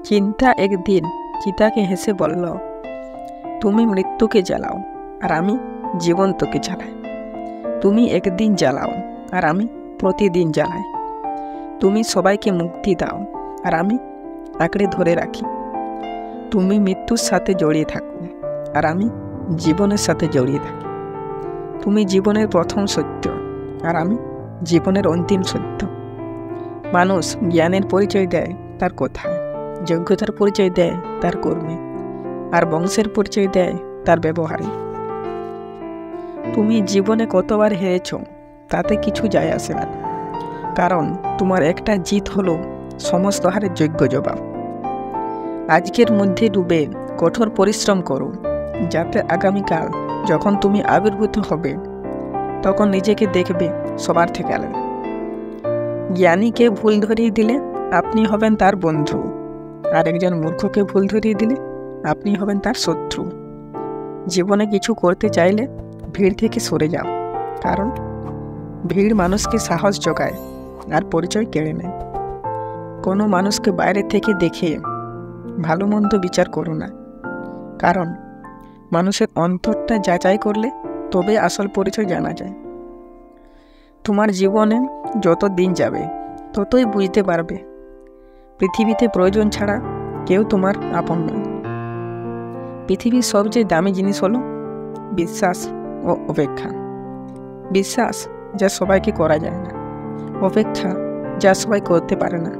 চিন্তা একদিন চিতাকে হেসে বলল, তুমি মৃত্যুকে জ্বালাও আর আমি জীবন্তকে জ্বালাই। তুমি একদিন জ্বালাও আর আমি প্রতিদিন জ্বালাই। তুমি সবাইকে মুক্তি দাও আর আমি আঁকড়ে ধরে রাখি। তুমি মৃত্যুর সাথে জড়িয়ে থাকো আর আমি জীবনের সাথে জড়িয়ে থাকি। তুমি জীবনের প্রথম সত্য আর আমি জীবনের অন্তিম সত্য। মানুষ জ্ঞানের পরিচয় দেয় তার কথায়, যোগ্যতার পরিচয় দেয় তার কর্মে, আর বংশের পরিচয় দেয় তার ব্যবহারে। তুমি জীবনে কতবার হেরেছ তাতে কিছু যায় আসে না, কারণ তোমার একটা জিত হলো সমস্ত হারের যোগ্য জবাব। আজকের মধ্যে ডুবে কঠোর পরিশ্রম করো, যাতে আগামীকাল যখন তুমি আবির্ভূত হবে তখন নিজেকে দেখবে সবার থেকে আলাদা। জ্ঞানীকে ভুল ধরিয়ে দিলে আপনি হবেন তার বন্ধু, আর একজন মূর্খকে ভুল ধরিয়ে দিলে আপনি হবেন তার শত্রু। জীবনে কিছু করতে চাইলে ভিড় থেকে সরে যাও, কারণ ভিড় মানুষকে সাহস জোগায় আর পরিচয় কেড়ে নেয়। কোনো মানুষকে বাইরে থেকে দেখে ভালো মন্দ বিচার করো না, কারণ মানুষের অন্তরটা যাচাই করলে তবে আসল পরিচয় জানা যায়। তোমার জীবনে যত দিন যাবে ততই বুঝতে পারবে পৃথিবীতে প্রয়োজন ছাড়া কেউ তোমার আপন নয়। পৃথিবীর সবচেয়ে দামি জিনিস হলো বিশ্বাস ও অপেক্ষা। বিশ্বাস যা সবাইকে করা যায় না, অপেক্ষা যা সবাই করতে পারে না।